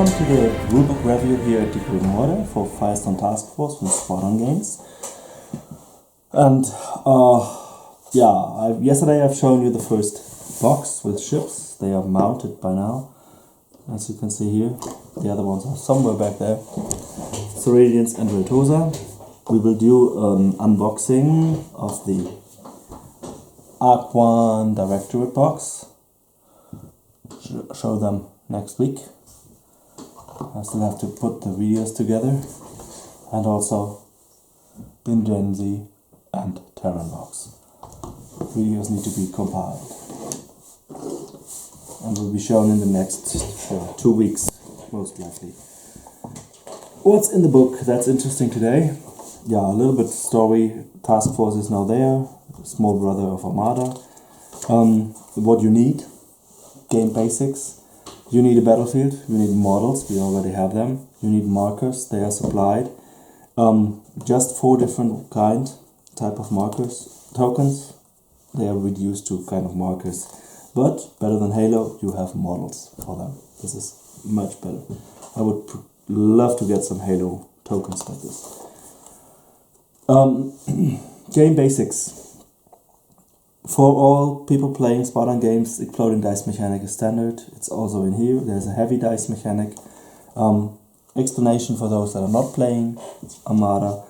Welcome to the Rulebook review here at the Grüne Horde for Firestorm Taskforce from Squadron Games. And yesterday I've shown you the first box with ships. They are mounted by now, as you can see here. The other ones are somewhere back there. Ceruleans and Reltosa. We will do an unboxing of the Arc 1 Directorate box. Show them next week. I still have to put the videos together, and also Bingenzi and Terran box. Videos need to be compiled and will be shown in the next 2 weeks, most likely. What's in the book that's interesting today? Yeah, a little bit story. Task Force is now there, small brother of Armada. What you need, game basics. You need a battlefield, you need models, we already have them. You need markers, they are supplied. Just 4 different type of markers. Tokens, they are reduced to kind of markers. But better than Halo, you have models for them. This is much better. I would love to get some Halo tokens like this. Game basics. For all people playing Spartan games, exploding dice mechanic is standard. It's also in here. There's a heavy dice mechanic. Explanation for those that are not playing Armada.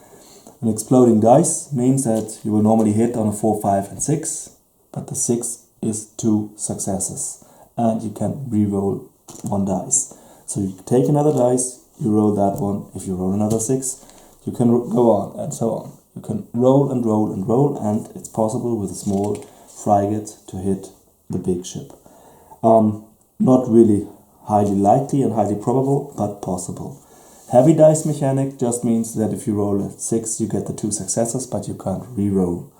An exploding dice means that you will normally hit on a 4, 5 and 6, but the 6 is 2 successes and you can re-roll 1 dice. So you take another dice, you roll that one. If you roll another 6, you can go on and so on. You can roll and roll and roll, and it's possible with a small frigate to hit the big ship. Not really highly likely and highly probable, but possible. Heavy dice mechanic just means that if you roll a 6, you get the 2 successes, but you can't re-roll.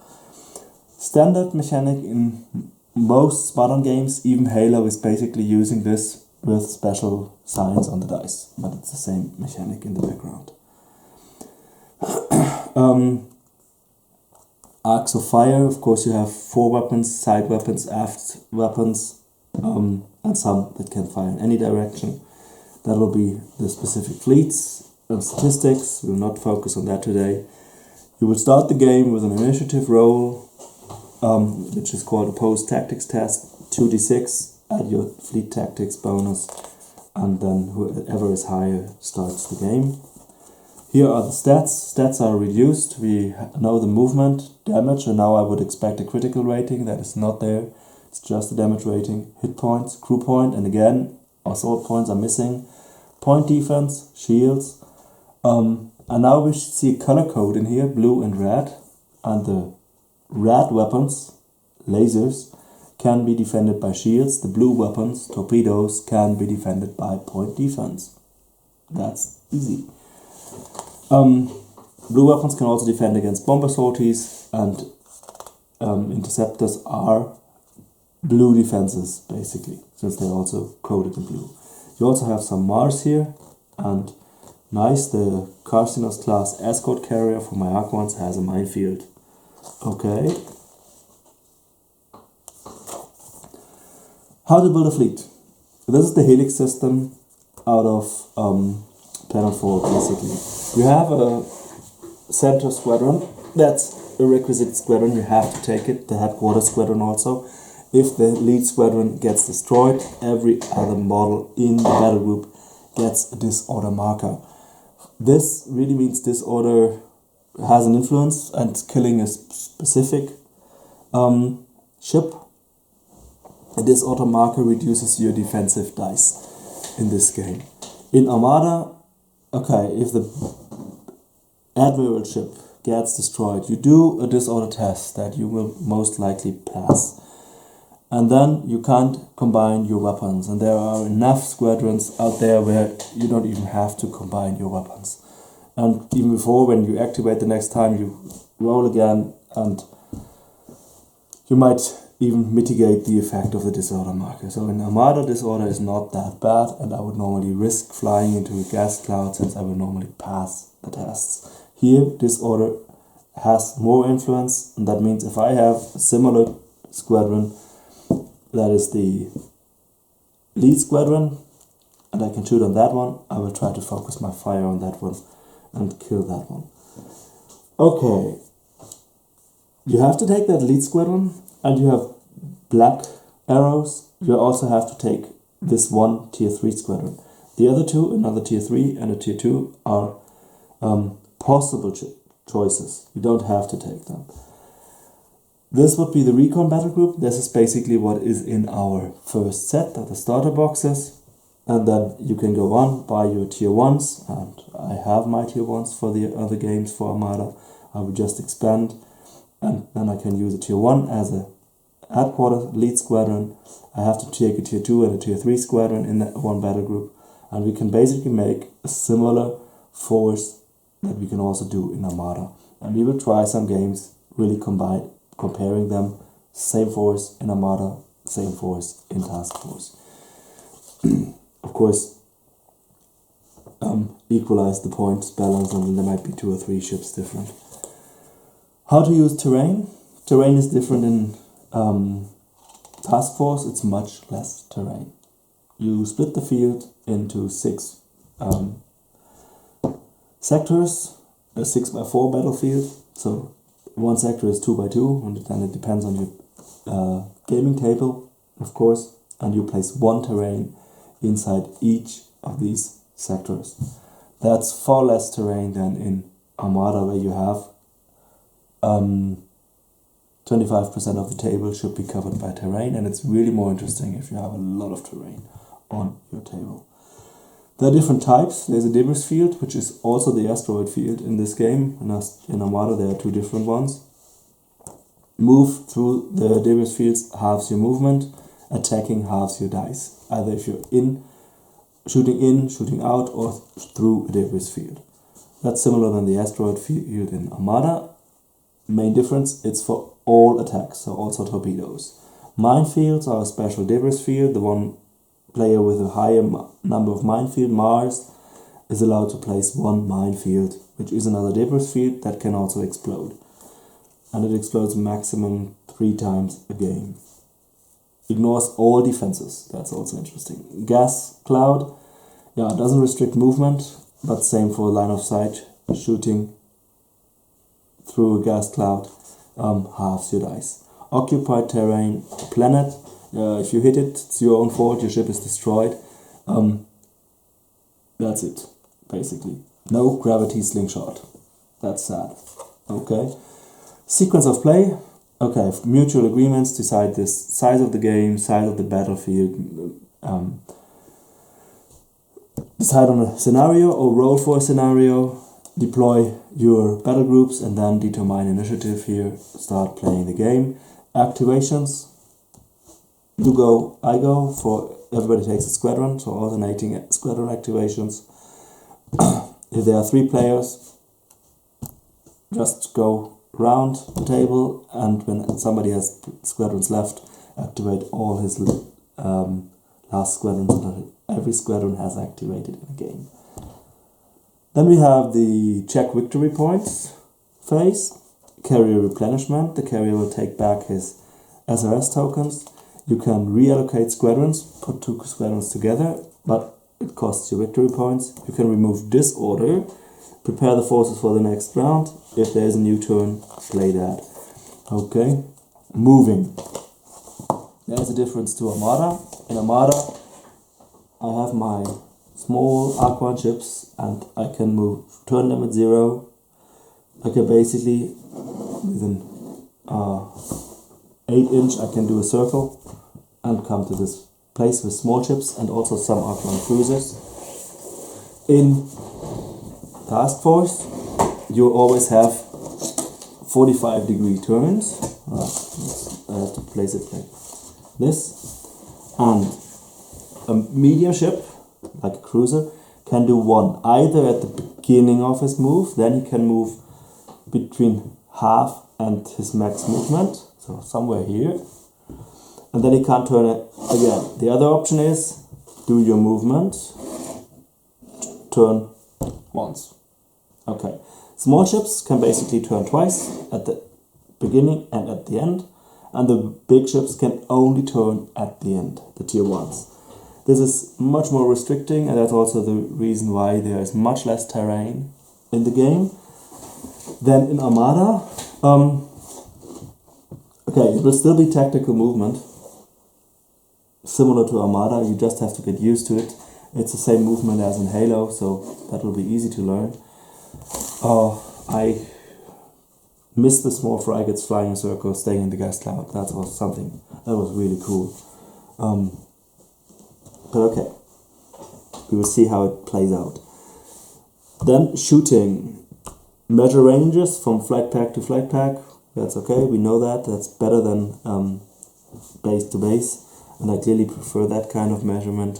Standard mechanic in most Spartan games, even Halo, is basically using this with special signs on the dice, but it's the same mechanic in the background. Arcs of fire, of course you have 4 weapons, side weapons, aft weapons, and some that can fire in any direction. That will be the specific fleets and statistics. We will not focus on that today. You will start the game with an initiative roll, which is called a post tactics test, 2d6, add your fleet tactics bonus, and then whoever is higher starts the game. Here are the stats. Stats are reduced. We know the movement, damage, and now I would expect a critical rating. That is not there. It's just the damage rating. Hit points, crew point, and again, assault points are missing. Point defense, shields. And now we should see a color code in here, blue and red. And the red weapons, lasers, can be defended by shields. The blue weapons, torpedoes, can be defended by point defense. That's easy. Blue weapons can also defend against bomber sorties, and interceptors are blue defenses, basically, since they're also coded in blue. You also have some Mars here, and nice, the Carcinos class escort carrier for my Arc 1s has a minefield. Okay. How to build a fleet. This is the Helix system out of Planet 4, basically. You have a center squadron. That's a requisite squadron. You have to take it. The headquarters squadron also. If the lead squadron gets destroyed, every other model in the battle group gets a disorder marker. This really means disorder has an influence, and killing a specific ship. A disorder marker reduces your defensive dice in this game. In Armada, okay, if the admiral ship gets destroyed, you do a disorder test that you will most likely pass. And then you can't combine your weapons. And there are enough squadrons out there where you don't even have to combine your weapons. And even before, when you activate the next time, you roll again, and you might even mitigate the effect of the disorder marker. So in Armada, disorder is not that bad, and I would normally risk flying into a gas cloud since I will normally pass the tests. Here, disorder has more influence, and that means if I have a similar squadron, that is the lead squadron, and I can shoot on that one, I will try to focus my fire on that one and kill that one. Okay, you have to take that lead squadron, and you have black arrows. You also have to take this one tier 3 squadron. The other two, another tier 3 and a tier 2, are possible choices. You don't have to take them. This would be the recon battle group. This is basically what is in our first set of the starter boxes. And then you can go on, buy your tier 1s, and I have my tier 1s for the other games for Armada. I will just expand, and then I can use a tier 1 as a headquarters lead squadron. I have to take a tier 2 and a tier 3 squadron in that one battle group, and we can basically make a similar force that we can also do in Armada. And we will try some games really comparing them, same force in Armada, same force in Taskforce. Of course, equalize the points balance, and there might be 2 or 3 ships different. How to use terrain? Terrain is different in Taskforce. It's much less terrain. You split the field into 6 sectors, a 6x4 battlefield. So one sector is 2x2, and then it depends on your gaming table, of course. And you place one terrain inside each of these sectors. That's far less terrain than in Armada, where you have 25% of the table should be covered by terrain, and it's really more interesting if you have a lot of terrain on your table. There are different types. There's a debris field, which is also the asteroid field in this game. In Armada there are 2 different ones. Move through the debris fields halves your movement. Attacking halves your dice, either if you're shooting out, or through a debris field. That's similar than the asteroid field in Armada. Main difference, it's for all attacks, so also torpedoes. Minefields are a special debris field. The one player with a higher number of minefield Mars is allowed to place 1 minefield, which is another debris field that can also explode. And it explodes maximum 3 times a game. Ignores all defenses. That's also interesting. Gas cloud, yeah, it doesn't restrict movement, but same for line of sight. Shooting through a gas cloud halves your dice. Occupied terrain, planet. If you hit it, it's your own fault. Your ship is destroyed. That's it, basically. No gravity slingshot. That's sad. Okay. Sequence of play. Okay, mutual agreements decide this size of the game, size of the battlefield, decide on a scenario or roll for a scenario, deploy your battle groups, and then determine initiative here, start playing the game. Activations, you go, I go, for everybody takes a squadron, so alternating squadron activations. If there are 3 players, just go round the table, and when somebody has squadrons left, activate all his last squadrons until every squadron has activated in a game. Then we have the check victory points phase. Carrier replenishment. The carrier will take back his SRS tokens. You can reallocate squadrons, put 2 squadrons together, but it costs you victory points. You can remove disorder. Prepare the forces for the next round. If there is a new turn, play that. Okay. Moving. There's a difference to Armada. In Armada, I have my small Arc 1 ships, and I can turn them at 0. I can basically, within 8-inch, I can do a circle and come to this place with small ships and also some Arc 1 cruisers. In Taskforce, you always have 45-degree turns. I have to place it like this. And a medium ship, like a cruiser, can do 1 either at the beginning of his move, then he can move between half and his max movement, so somewhere here, and then he can't turn it again. The other option is do your movement, turn once. Okay, small ships can basically turn twice, at the beginning and at the end, and the big ships can only turn at the end, the tier 1s. This is much more restricting, and that's also the reason why there is much less terrain in the game than in Armada. Okay, it will still be tactical movement, similar to Armada. You just have to get used to it. It's the same movement as in Halo, so that will be easy to learn. I miss the small frigates flying in circles, staying in the gas cloud. That was something that was really cool. But okay, we will see how it plays out. Then shooting, measure ranges from flight pack to flight pack. That's okay, we know that. That's better than base to base, and I clearly prefer that kind of measurement.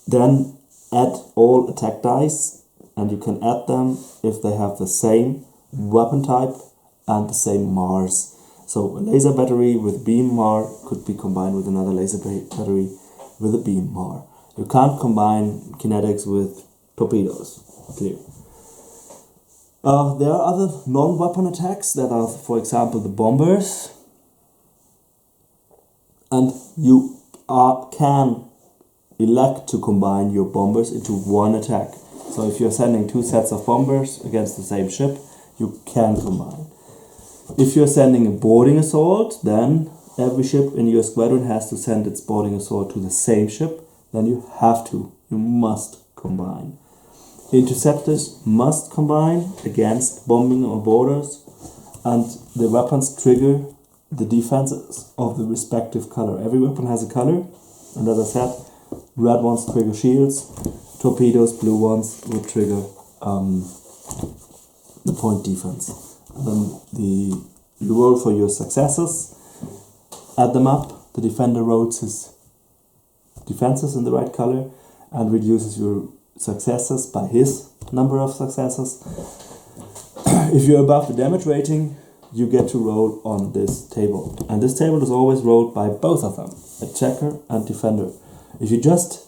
Then add all attack dice, and you can add them if they have the same weapon type and the same Mars. So a laser battery with beam Mar could be combined with another laser battery with a beam Mar. You can't combine kinetics with torpedoes, clear. There are other non-weapon attacks that are, for example, the bombers, and you can elect to combine your bombers into one attack. So if you're sending two sets of bombers against the same ship, you can combine. If you're sending a boarding assault, then every ship in your squadron has to send its boarding assault to the same ship. Then you must combine. Interceptors must combine against bombing on borders, and the weapons trigger the defenses of the respective color. Every weapon has a color, and as I said, red ones trigger shields, torpedoes, blue ones will trigger the point defense. And then you roll for your successes, add them up, the defender rolls his defenses in the right color and reduces your successes by his number of successes. If you're above the damage rating, you get to roll on this table. And this table is always rolled by both of them, attacker and defender. If you just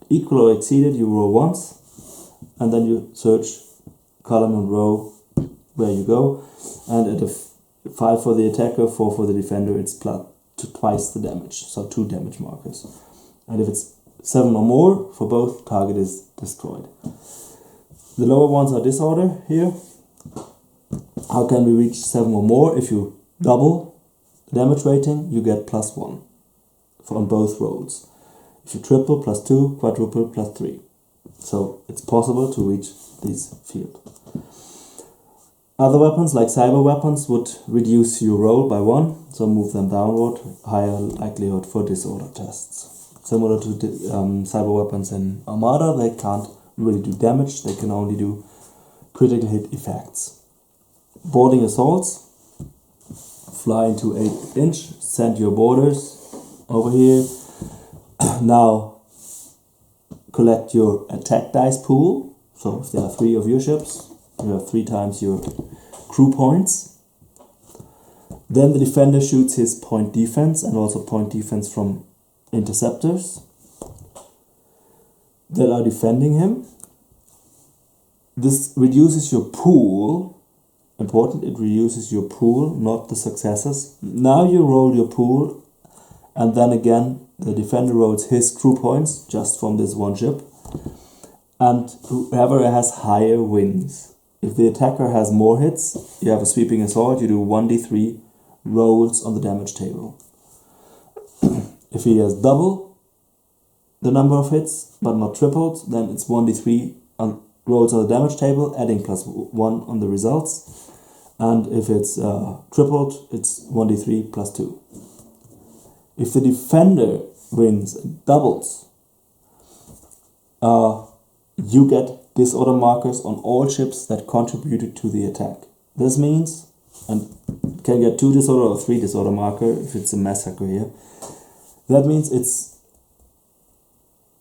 equal or exceed it, you roll once, and then you search column and row where you go. And at a 5 for the attacker, 4 for the defender, it's twice the damage, so 2 damage markers. And if it's 7 or more for both, target is destroyed. The lower ones are disorder here. How can we reach 7 or more? If you double the damage rating, you get +1 on both rolls. If you triple, +2, quadruple, +3. So it's possible to reach this field. Other weapons like cyber weapons would reduce your roll by 1, so move them downward, higher likelihood for disorder tests. Similar to cyber weapons in Armada, they can't really do damage, they can only do critical hit effects. Boarding assaults, fly into 8 inch, send your boarders over here. Now collect your attack dice pool, so if there are 3 of your ships, you have 3 times your crew points. Then the defender shoots his point defense and also point defense from interceptors that are defending him. This reduces your pool. Important, it reduces your pool, not the successes. Now you roll your pool, and then again the defender rolls his crew points just from this one ship, and whoever has higher wins. If the attacker has more hits, you have a sweeping assault, you do 1d3 rolls on the damage table. If he has double the number of hits, but not tripled, then it's 1d3 rolls on the damage table, adding +1 on the results. And if it's tripled, it's 1d3 +2. If the defender wins and doubles, you get disorder markers on all ships that contributed to the attack. This means, and can get 2 disorder or 3 disorder marker if it's a massacre here. That means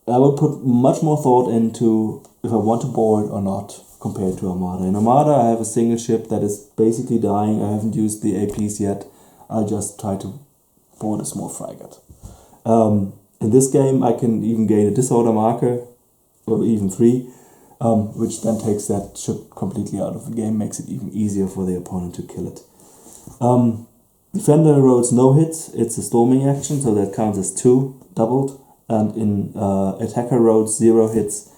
I will put much more thought into if I want to board or not compared to Armada. In Armada I have a single ship that is basically dying. I haven't used the APs yet. I'll just try to board a small frigate. In this game I can even gain a disorder marker, or even 3, which then takes that ship completely out of the game, makes it even easier for the opponent to kill it. Defender rolls no hits, it's a storming action, so that counts as 2 doubled, and in attacker rolls 0 hits,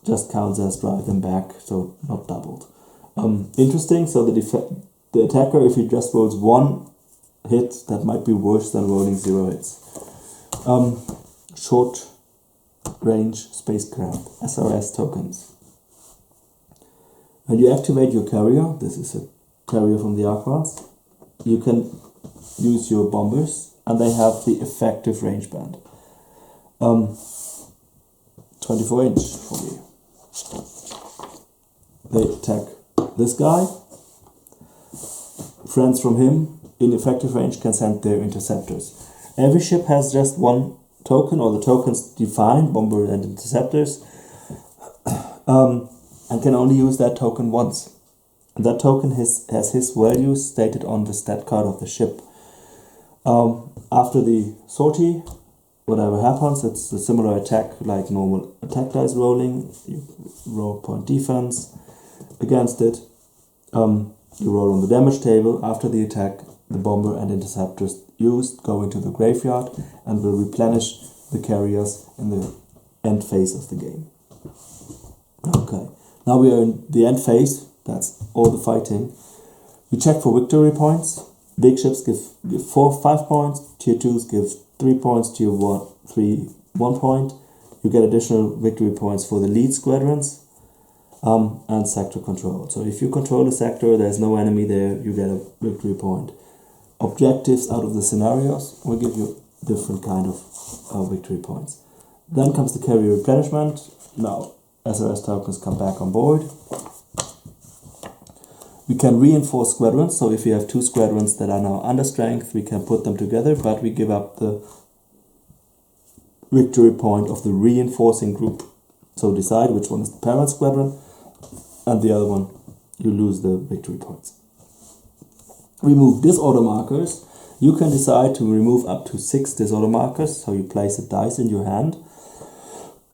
just counts as drive them back, so not doubled. Interesting, so the attacker, if he just rolls 1 hit, that might be worse than rolling 0 hits. Short range spacecraft, SRS tokens. When you activate your carrier, this is a carrier from the Archons, you can use your bombers, and they have the effective range band. 24 inch for you. They attack this guy. Friends from him in effective range can send their interceptors. Every ship has just 1 token, or the tokens define bomber and interceptors, and can only use that token once. And that token has his value stated on the stat card of the ship. After the sortie, whatever happens, it's a similar attack like normal attack dice rolling. You roll point defense against it. You roll on the damage table. After the attack, the bomber and interceptors used go into the graveyard and will replenish the carriers in the end phase of the game. Okay, now we are in the end phase. That's all the fighting. You check for victory points. Big ships give 5 points. Tier 2s give 3 points. Tier 3 1 point. You get additional victory points for the lead squadrons. And sector control. So if you control a sector, there's no enemy there, you get a victory point. Objectives out of the scenarios will give you different kind of victory points. Then comes the carrier replenishment. Now SRS tokens come back on board. We can reinforce squadrons, so if we have 2 squadrons that are now under strength, we can put them together, but we give up the victory point of the reinforcing group. So decide which one is the parent squadron, and the other one, you lose the victory points. Remove disorder markers. You can decide to remove up to 6 disorder markers, so you place a dice in your hand,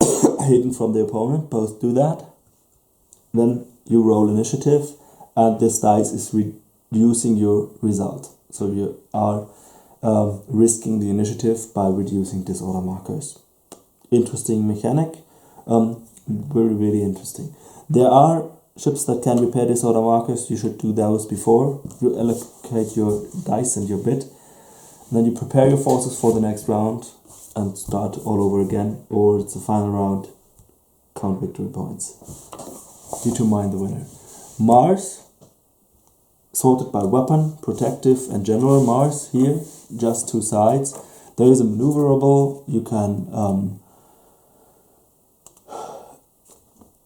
hidden from the opponent, both do that. Then you roll initiative, and this dice is reducing your result. So you are risking the initiative by reducing disorder markers. Interesting mechanic, really interesting. There are ships that can repair disorder markers. You should do those before you allocate your dice and your bid. And then you prepare your forces for the next round and start all over again, or it's the final round, count victory points. Determine the winner. Mars, sorted by weapon, protective and general. Mars here, just 2 sides. There is a maneuverable. You can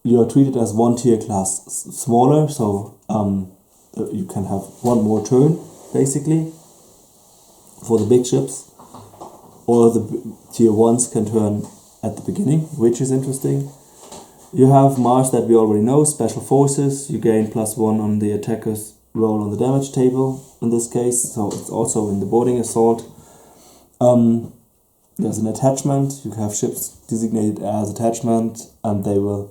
you are treated as 1 tier class smaller, so you can have 1 more turn basically for the big ships, or the tier 1s can turn at the beginning, which is interesting. You have Mars that we already know, special forces. You gain +1 on the attacker's roll on the damage table in this case, so it's also in the boarding assault. There's an attachment. You have ships designated as attachment, and they will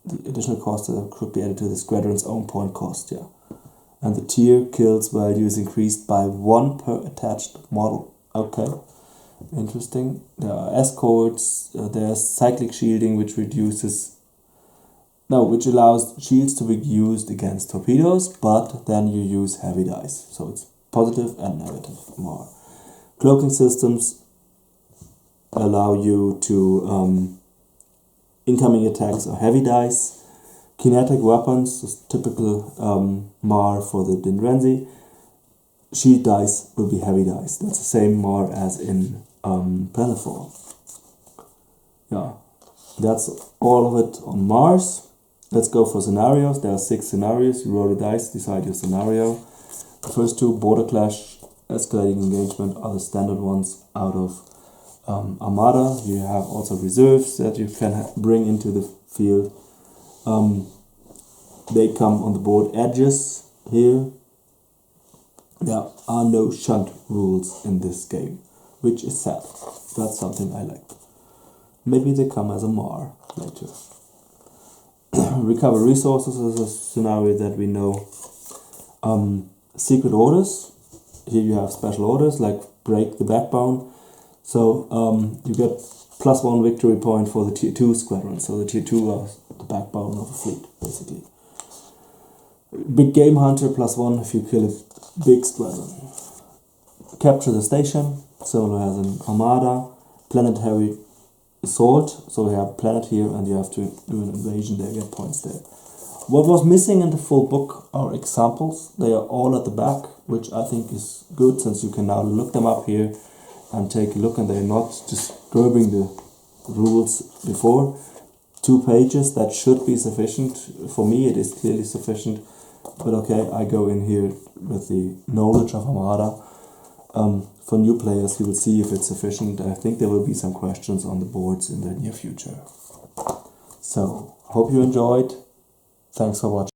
the additional cost could be added to the squadron's own point cost, yeah. And the tier kills value is increased by 1 per attached model. Okay, interesting. There are escorts. There's cyclic shielding, which which allows shields to be used against torpedoes, but then you use heavy dice. So it's positive and negative more. Cloaking systems allow you to incoming attacks are heavy dice. Kinetic weapons is typical MAR for the Dinrenzi. Shield dice will be heavy dice. That's the same MAR as in Planetfall. Yeah, that's all of it on Mars. Let's go for scenarios. There are 6 scenarios. You roll a dice, decide your scenario. The first 2, border clash, escalating engagement, are the standard ones out of Armada. You have also reserves that you can bring into the field. They come on the board edges here. There are no shunt rules in this game, which is sad. That's something I like. Maybe they come as a MAR later. Recover resources is a scenario that we know. secret orders. Here you have special orders like break the backbone. So you get +1 victory point for the tier 2 squadron. So the tier 2 are the backbone of a fleet, basically. Big game hunter +1 if you kill a big squadron. Capture the station. Solo has an armada. Planetary assault. So we have a planet here and you have to do an invasion there, get points there. What was missing in the full book are examples. They are all at the back, which I think is good since you can now look them up here and take a look, and they're not disturbing the rules before. 2 pages, that should be sufficient. For me it is clearly sufficient, but okay, I go in here with the knowledge of Armada. For new players you will see if it's sufficient. I think there will be some questions on the boards in the near future. So, hope you enjoyed. Thanks for watching.